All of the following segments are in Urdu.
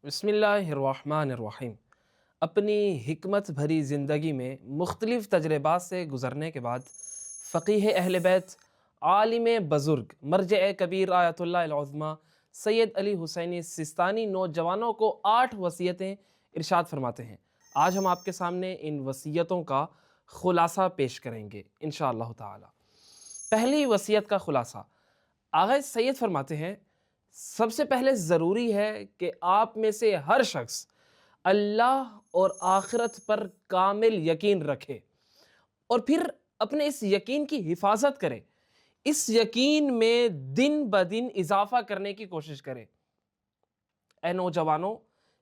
بسم اللہ الرحمن الرحیم۔ اپنی حکمت بھری زندگی میں مختلف تجربات سے گزرنے کے بعد فقیہ اہل بیت، عالم بزرگ، مرجع کبیر آیت اللہ العظمیٰ سید علی حسینی سستانی نوجوانوں کو 8 وصیتیں ارشاد فرماتے ہیں۔ آج ہم آپ کے سامنے ان وصیتوں کا خلاصہ پیش کریں گے انشاءاللہ تعالی۔ پہلی وصیت کا خلاصہ، آغا سید فرماتے ہیں، سب سے پہلے ضروری ہے کہ آپ میں سے ہر شخص اللہ اور آخرت پر کامل یقین رکھے اور پھر اپنے اس یقین کی حفاظت کرے، اس یقین میں دن بدن اضافہ کرنے کی کوشش کرے۔ اے نوجوانوں،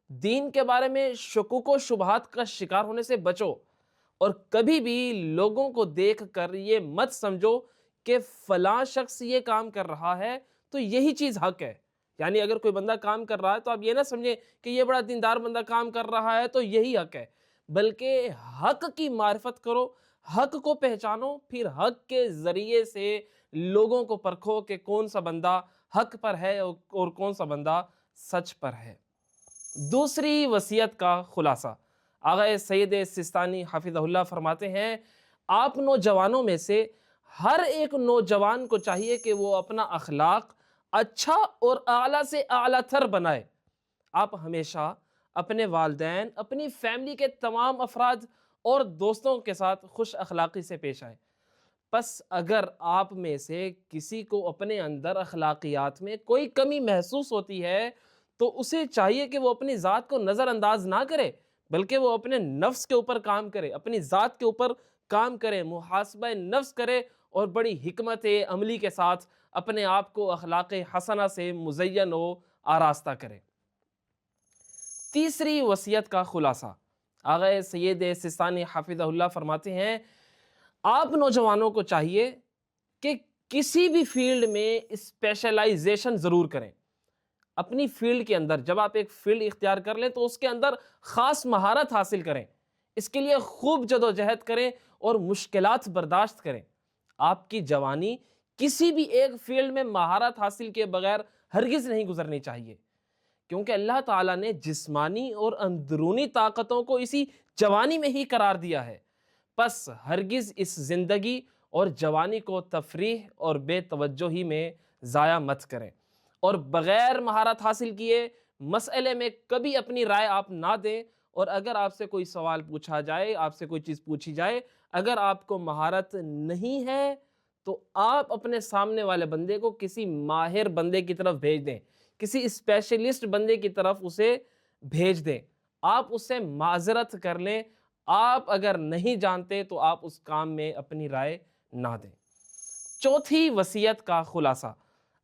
دین کے بارے میں شکوک و شبہات کا شکار ہونے سے بچو اور کبھی بھی لوگوں کو دیکھ کر یہ مت سمجھو کہ فلاں شخص یہ کام کر رہا ہے تو یہی چیز حق ہے۔ یعنی اگر کوئی بندہ کام کر رہا ہے تو آپ یہ نہ سمجھیں کہ یہ بڑا دیندار بندہ کام کر رہا ہے تو یہی حق ہے، بلکہ حق کی معرفت کرو، حق کو پہچانو، پھر حق کے ذریعے سے لوگوں کو پرکھو کہ کون سا بندہ حق پر ہے اور کون سا بندہ سچ پر ہے۔ دوسری وصیت کا خلاصہ، آغا سید سستانی حفظہ اللہ فرماتے ہیں، آپ نوجوانوں میں سے ہر ایک نوجوان کو چاہیے کہ وہ اپنا اخلاق اچھا اور اعلیٰ سے اعلیٰ تر بنائے۔ آپ ہمیشہ اپنے والدین، اپنی فیملی کے تمام افراد اور دوستوں کے ساتھ خوش اخلاقی سے پیش آئیں۔ پس اگر آپ میں سے کسی کو اپنے اندر اخلاقیات میں کوئی کمی محسوس ہوتی ہے تو اسے چاہیے کہ وہ اپنی ذات کو نظر انداز نہ کرے، بلکہ وہ اپنے نفس کے اوپر کام کرے، اپنی ذات کے اوپر کام کرے، محاسبہ نفس کرے اور بڑی حکمت عملی کے ساتھ اپنے آپ کو اخلاق حسنہ سے مزین و آراستہ کرے۔ تیسری وصیت کا خلاصہ، آغا سید سستانی حفظہ اللہ فرماتے ہیں، آپ نوجوانوں کو چاہیے کہ کسی بھی فیلڈ میں اسپیشلائزیشن ضرور کریں۔ اپنی فیلڈ کے اندر جب آپ ایک فیلڈ اختیار کر لیں تو اس کے اندر خاص مہارت حاصل کریں، اس کے لیے خوب جدوجہد کریں اور مشکلات برداشت کریں۔ آپ کی جوانی کسی بھی ایک فیلڈ میں مہارت حاصل کے بغیر ہرگز نہیں گزرنی چاہیے، کیونکہ اللہ تعالیٰ نے جسمانی اور اندرونی طاقتوں کو اسی جوانی میں ہی قرار دیا ہے۔ پس ہرگز اس زندگی اور جوانی کو تفریح اور بے توجہی میں ضائع مت کریں، اور بغیر مہارت حاصل کیے مسئلے میں کبھی اپنی رائے آپ نہ دیں، اور اگر آپ سے کوئی سوال پوچھا جائے، آپ سے کوئی چیز پوچھی جائے، اگر آپ کو مہارت نہیں ہے تو آپ اپنے سامنے والے بندے کو کسی ماہر بندے کی طرف بھیج دیں، کسی اسپیشلسٹ بندے کی طرف اسے بھیج دیں، آپ اس سے معذرت کر لیں۔ آپ اگر نہیں جانتے تو آپ اس کام میں اپنی رائے نہ دیں۔ چوتھی وصیت کا خلاصہ،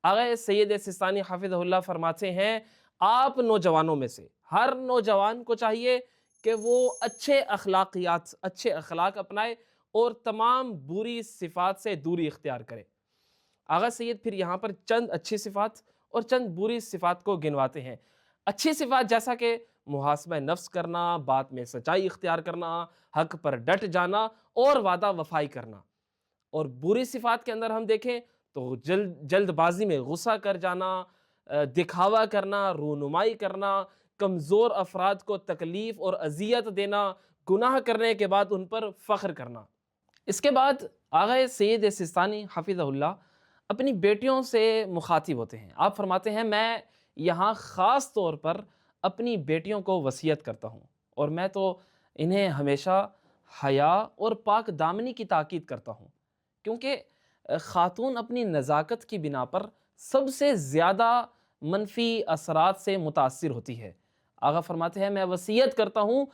آغا سید سستانی حفظہ اللہ فرماتے ہیں، آپ نوجوانوں میں سے ہر نوجوان کو چاہیے کہ وہ اچھے اخلاقیات، اچھے اخلاق اپنائے اور تمام بری صفات سے دوری اختیار کرے۔ آغا سید پھر یہاں پر چند اچھی صفات اور چند بری صفات کو گنواتے ہیں۔ اچھی صفات جیسا کہ محاسبہ نفس کرنا، بات میں سچائی اختیار کرنا، حق پر ڈٹ جانا اور وعدہ وفائی کرنا۔ اور بری صفات کے اندر ہم دیکھیں تو جلد بازی میں غصہ کر جانا، دکھاوا کرنا، رونمائی کرنا، کمزور افراد کو تکلیف اور اذیت دینا، گناہ کرنے کے بعد ان پر فخر کرنا۔ اس کے بعد آغا سید سستانی حفظہ اللہ اپنی بیٹیوں سے مخاطب ہوتے ہیں۔ آپ فرماتے ہیں، میں یہاں خاص طور پر اپنی بیٹیوں کو وصیت کرتا ہوں، اور میں تو انہیں ہمیشہ حیا اور پاک دامنی کی تاکید کرتا ہوں، کیونکہ خاتون اپنی نزاکت کی بنا پر سب سے زیادہ منفی اثرات سے متاثر ہوتی ہے۔ آغا فرماتے ہیں، میں وصیت کرتا ہوں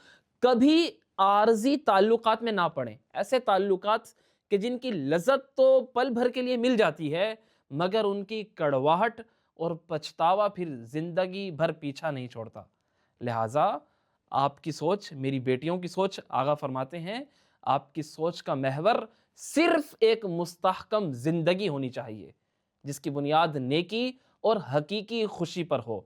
کبھی عارضی تعلقات میں نہ پڑیں، ایسے تعلقات کہ جن کی لذت تو پل بھر کے لیے مل جاتی ہے مگر ان کی کڑواہٹ اور پچھتاوا پھر زندگی بھر پیچھا نہیں چھوڑتا۔ لہٰذا آپ کی سوچ، میری بیٹیوں کی سوچ، آغا فرماتے ہیں، آپ کی سوچ کا محور صرف ایک مستحکم زندگی ہونی چاہیے جس کی بنیاد نیکی اور حقیقی خوشی پر ہو۔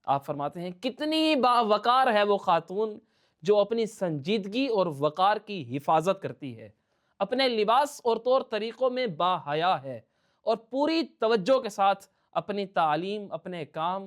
آپ فرماتے ہیں، کتنی باوقار ہے وہ خاتون جو اپنی سنجیدگی اور وقار کی حفاظت کرتی ہے، اپنے لباس اور طور طریقوں میں با حیا ہے، اور پوری توجہ کے ساتھ اپنی تعلیم، اپنے کام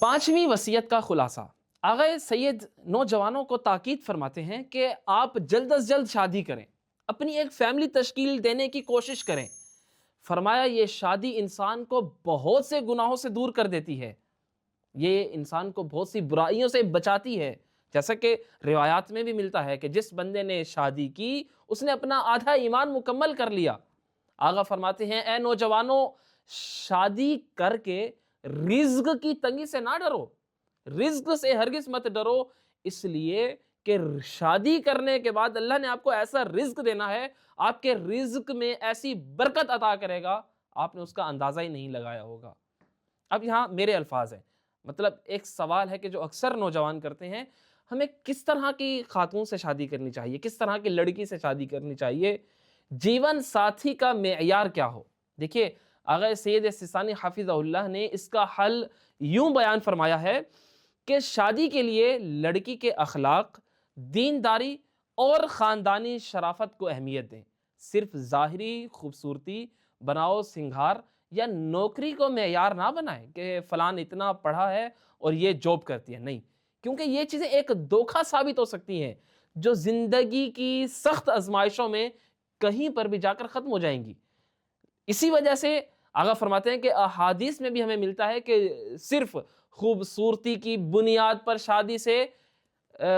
پانچویں وصیت کا خلاصہ، آغا سید نوجوانوں کو تاکید فرماتے ہیں کہ آپ جلد از جلد شادی کریں، اپنی ایک فیملی تشکیل دینے کی کوشش کریں۔ فرمایا یہ شادی انسان کو بہت سے گناہوں سے دور کر دیتی ہے، یہ انسان کو بہت سی برائیوں سے بچاتی ہے، جیسا کہ روایات میں بھی ملتا ہے کہ جس بندے نے شادی کی اس نے اپنا آدھا ایمان مکمل کر لیا۔ آغا فرماتے ہیں اے نوجوانوں، شادی کر کے رزق کی تنگی سے نہ ڈرو، رزق سے ہرگز مت ڈرو، اس لیے کہ شادی کرنے کے بعد اللہ نے آپ کو ایسا رزق دینا ہے، آپ کے رزق میں ایسی برکت عطا کرے گا، آپ نے اس کا اندازہ ہی نہیں لگایا ہوگا۔ اب یہاں میرے الفاظ ہیں، مطلب ایک سوال ہے کہ جو اکثر نوجوان کرتے ہیں، ہمیں کس طرح کی خاتون سے شادی کرنی چاہیے، کس طرح کی لڑکی سے شادی کرنی چاہیے، جیون ساتھی کا معیار کیا ہو؟ دیکھیے آغا سید سستانی حافظہ اللہ نے اس کا حل یوں بیان فرمایا ہے کہ شادی کے لیے لڑکی کے اخلاق، دینداری اور خاندانی شرافت کو اہمیت دیں، صرف ظاہری خوبصورتی، بناؤ سنگھار یا نوکری کو معیار نہ بنائیں کہ فلان اتنا پڑھا ہے اور یہ جاب کرتی ہے، نہیں، کیونکہ یہ چیزیں ایک دھوکہ ثابت ہو سکتی ہیں جو زندگی کی سخت آزمائشوں میں کہیں پر بھی جا کر ختم ہو جائیں گی۔ اسی وجہ سے آغا فرماتے ہیں کہ احادیث میں بھی ہمیں ملتا ہے کہ صرف خوبصورتی کی بنیاد پر شادی سے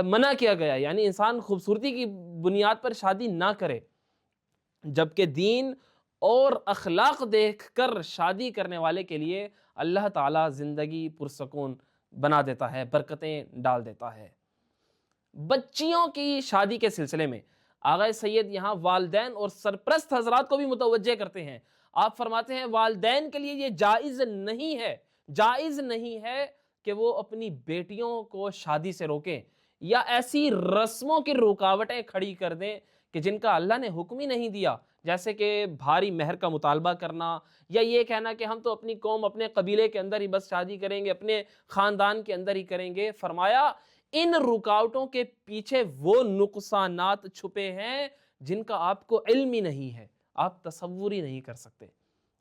منع کیا گیا، یعنی انسان خوبصورتی کی بنیاد پر شادی نہ کرے، جبکہ دین اور اخلاق دیکھ کر شادی کرنے والے کے لیے اللہ تعالیٰ زندگی پرسکون بنا دیتا ہے، برکتیں ڈال دیتا ہے۔ بچیوں کی شادی کے سلسلے میں آغا سید یہاں والدین اور سرپرست حضرات کو بھی متوجہ کرتے ہیں۔ آپ فرماتے ہیں والدین کے لیے یہ جائز نہیں ہے کہ وہ اپنی بیٹیوں کو شادی سے روکیں یا ایسی رسموں کی رکاوٹیں کھڑی کر دیں کہ جن کا اللہ نے حکم ہی نہیں دیا، جیسے کہ بھاری مہر کا مطالبہ کرنا یا یہ کہنا کہ ہم تو اپنی قوم، اپنے قبیلے کے اندر ہی بس شادی کریں گے، اپنے خاندان کے اندر ہی کریں گے۔ فرمایا ان رکاوٹوں کے پیچھے وہ نقصانات چھپے ہیں جن کا آپ کو علم ہی نہیں ہے، آپ تصور ہی نہیں کر سکتے۔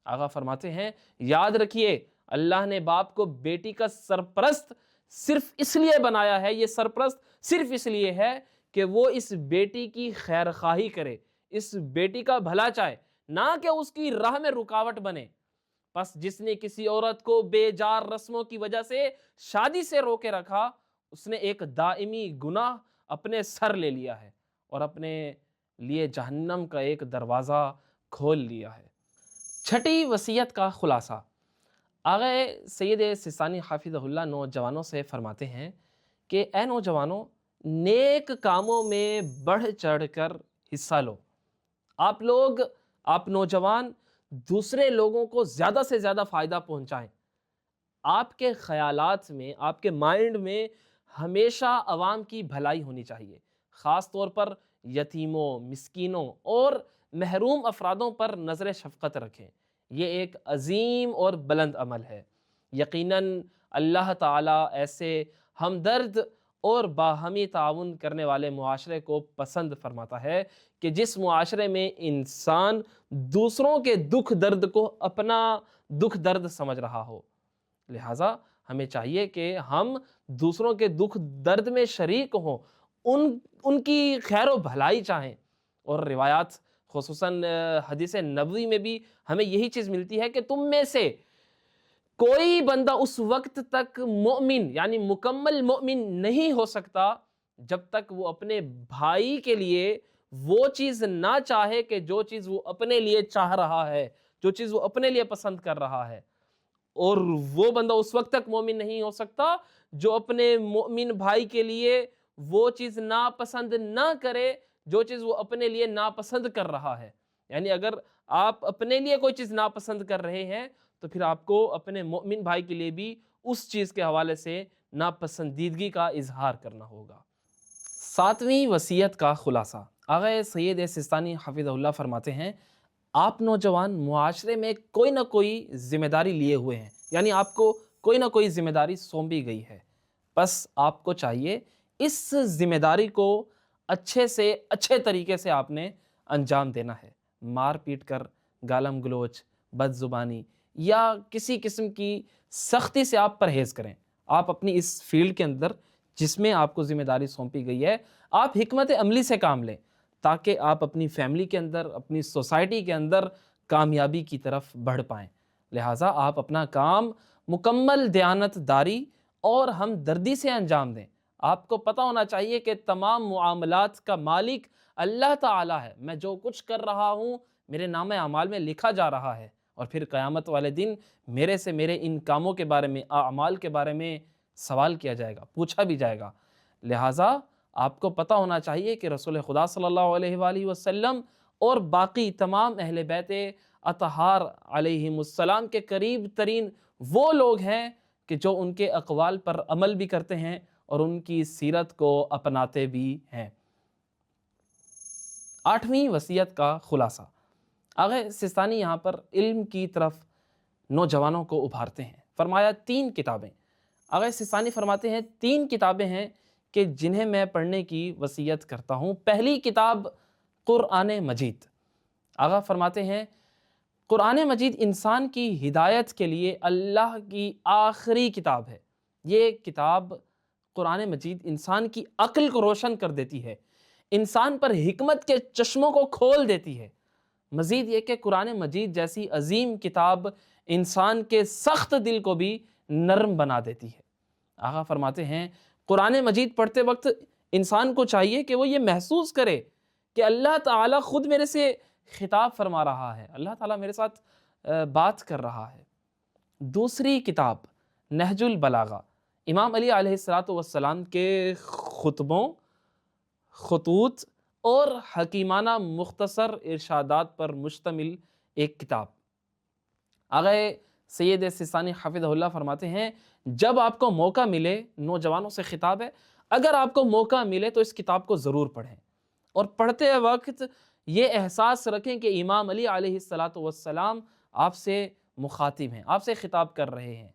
آغا فرماتے ہیں یاد رکھیے اللہ نے باپ کو بیٹی کا سرپرست صرف اس لیے بنایا ہے، یہ سرپرست صرف اس لیے ہے کہ وہ اس بیٹی کی خیر خواہی کرے، اس بیٹی کا بھلا چاہے، نہ کہ اس کی راہ میں رکاوٹ بنے۔ پس جس نے کسی عورت کو بے جار رسموں کی وجہ سے شادی سے روکے رکھا، اس نے ایک دائمی گناہ اپنے سر لے لیا ہے اور اپنے لیے جہنم کا ایک دروازہ کھول لیا ہے۔ چھٹی وصیت کا خلاصہ، آغا سید سستانی حافظہ اللہ نوجوانوں سے فرماتے ہیں کہ اے نوجوانوں، نیک کاموں میں بڑھ چڑھ کر حصہ لو۔ آپ نوجوان دوسرے لوگوں کو زیادہ سے زیادہ فائدہ پہنچائیں۔ آپ کے خیالات میں، آپ کے مائنڈ میں ہمیشہ عوام کی بھلائی ہونی چاہیے، خاص طور پر یتیموں، مسکینوں اور محروم افرادوں پر نظر شفقت رکھیں۔ یہ ایک عظیم اور بلند عمل ہے۔ یقیناً اللہ تعالیٰ ایسے ہمدرد اور باہمی تعاون کرنے والے معاشرے کو پسند فرماتا ہے کہ جس معاشرے میں انسان دوسروں کے دکھ درد کو اپنا دکھ درد سمجھ رہا ہو۔ لہٰذا ہمیں چاہیے کہ ہم دوسروں کے دکھ درد میں شریک ہوں، ان کی خیر و بھلائی چاہیں۔ اور روایات خصوصاً حدیث نبوی میں بھی ہمیں یہی چیز ملتی ہے کہ تم میں سے کوئی بندہ اس وقت تک مومن یعنی مکمل مومن نہیں ہو سکتا جب تک وہ اپنے بھائی کے لیے وہ چیز نہ چاہے کہ جو چیز وہ اپنے لیے چاہ رہا ہے، جو چیز وہ اپنے لیے پسند کر رہا ہے۔ اور وہ بندہ اس وقت تک مومن نہیں ہو سکتا جو اپنے مومن بھائی کے لیے وہ چیز ناپسند نہ کرے جو چیز وہ اپنے لیے ناپسند کر رہا ہے۔ یعنی اگر آپ اپنے لیے کوئی چیز ناپسند کر رہے ہیں تو پھر آپ کو اپنے مومن بھائی کے لیے بھی اس چیز کے حوالے سے ناپسندیدگی کا اظہار کرنا ہوگا۔ ساتویں وصیت کا خلاصہ، آغا سید سستانی حفظہ اللہ فرماتے ہیں آپ نوجوان معاشرے میں کوئی نہ کوئی ذمہ داری لیے ہوئے ہیں، یعنی آپ کو کوئی نہ کوئی ذمہ داری سونپی گئی ہے، بس آپ کو چاہیے اس ذمہ داری کو اچھے سے اچھے طریقے سے آپ نے انجام دینا ہے۔ مار پیٹ کر، گالم گلوچ، بد زبانی یا کسی قسم کی سختی سے آپ پرہیز کریں۔ آپ اپنی اس فیلڈ کے اندر جس میں آپ کو ذمہ داری سونپی گئی ہے، آپ حکمت عملی سے کام لیں تاکہ آپ اپنی فیملی کے اندر، اپنی سوسائٹی کے اندر کامیابی کی طرف بڑھ پائیں۔ لہٰذا آپ اپنا کام مکمل دیانت داری اور ہمدردی سے انجام دیں۔ آپ کو پتہ ہونا چاہیے کہ تمام معاملات کا مالک اللہ تعالیٰ ہے۔ میں جو کچھ کر رہا ہوں میرے نامہ اعمال میں لکھا جا رہا ہے، اور پھر قیامت والے دن میرے سے میرے ان کاموں کے بارے میں، اعمال کے بارے میں سوال کیا جائے گا، پوچھا بھی جائے گا۔ لہٰذا آپ کو پتہ ہونا چاہیے کہ رسول خدا صلی اللہ علیہ وآلہ وسلم اور باقی تمام اہل بیت اطہار علیہم السلام کے قریب ترین وہ لوگ ہیں کہ جو ان کے اقوال پر عمل بھی کرتے ہیں اور ان کی سیرت کو اپناتے بھی ہیں۔ 8ویں وصیت کا خلاصہ۔ آغا سستانی یہاں پر علم کی طرف نوجوانوں کو ابھارتے ہیں۔ فرمایا 3 کتابیں۔ آغا سستانی فرماتے ہیں 3 کتابیں ہیں کہ جنہیں میں پڑھنے کی وصیت کرتا ہوں۔ پہلی کتاب قرآن مجید۔ آغا فرماتے ہیں قرآن مجید انسان کی ہدایت کے لیے اللہ کی آخری کتاب ہے۔ یہ کتاب قرآن مجید انسان کی عقل کو روشن کر دیتی ہے، انسان پر حکمت کے چشموں کو کھول دیتی ہے۔ مزید یہ کہ قرآن مجید جیسی عظیم کتاب انسان کے سخت دل کو بھی نرم بنا دیتی ہے۔ آقا فرماتے ہیں قرآن مجید پڑھتے وقت انسان کو چاہیے کہ وہ یہ محسوس کرے کہ اللہ تعالیٰ خود میرے سے خطاب فرما رہا ہے، اللہ تعالیٰ میرے ساتھ بات کر رہا ہے۔ دوسری کتاب نہج البلاغہ، امام علی علیہ السلام کے خطبوں، خطوط اور حکیمانہ مختصر ارشادات پر مشتمل ایک کتاب۔ آغا سید سستانی حفظہ اللہ فرماتے ہیں جب آپ کو موقع ملے، نوجوانوں سے خطاب ہے، اگر آپ کو موقع ملے تو اس کتاب کو ضرور پڑھیں، اور پڑھتے وقت یہ احساس رکھیں کہ امام علی علیہ السلام آپ سے مخاطب ہیں، آپ سے خطاب کر رہے ہیں۔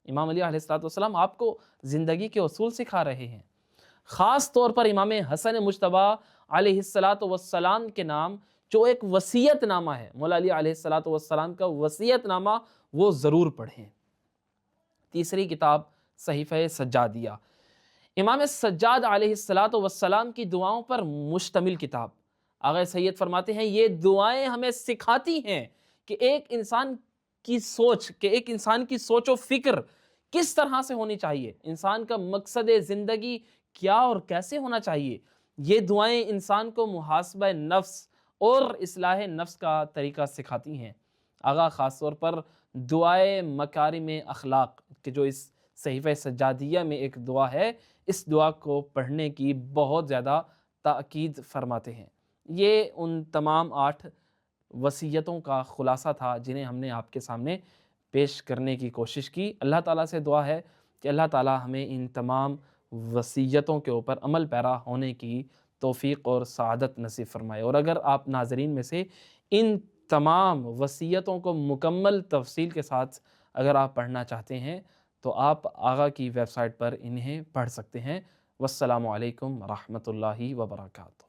امام علی علیہ السلام آپ کو زندگی کے اصول سکھا رہے ہیں۔ خاص طور پر امام حسن مجتبیٰ علیہ السلام کے نام جو ایک وصیت نامہ ہے، مولا علی علیہ السلام کا وصیت نامہ، وہ ضرور پڑھیں۔ تیسری کتاب صحیفہ سجادیہ، امام سجاد علیہ السلام کی دعاؤں پر مشتمل کتاب۔ آغا سید فرماتے ہیں یہ دعائیں ہمیں سکھاتی ہیں کہ ایک انسان کی سوچ و فکر کس طرح سے ہونی چاہیے، انسان کا مقصد زندگی کیا اور کیسے ہونا چاہیے۔ یہ دعائیں انسان کو محاسبہ نفس اور اصلاح نفس کا طریقہ سکھاتی ہیں۔ آغا خاص طور پر دعائے مکارم اخلاق کہ جو اس صحیفہ سجادیہ میں ایک دعا ہے، اس دعا کو پڑھنے کی بہت زیادہ تاکید فرماتے ہیں۔ یہ ان تمام 8 وصیتوں کا خلاصہ تھا جنہیں ہم نے آپ کے سامنے پیش کرنے کی کوشش کی۔ اللہ تعالیٰ سے دعا ہے کہ اللہ تعالیٰ ہمیں ان تمام وصیتوں کے اوپر عمل پیرا ہونے کی توفیق اور سعادت نصیب فرمائے۔ اور اگر آپ ناظرین میں سے ان تمام وصیتوں کو مکمل تفصیل کے ساتھ اگر آپ پڑھنا چاہتے ہیں تو آپ آغا کی ویب سائٹ پر انہیں پڑھ سکتے ہیں۔ والسلام علیکم ورحمۃ اللہ وبرکاتہ۔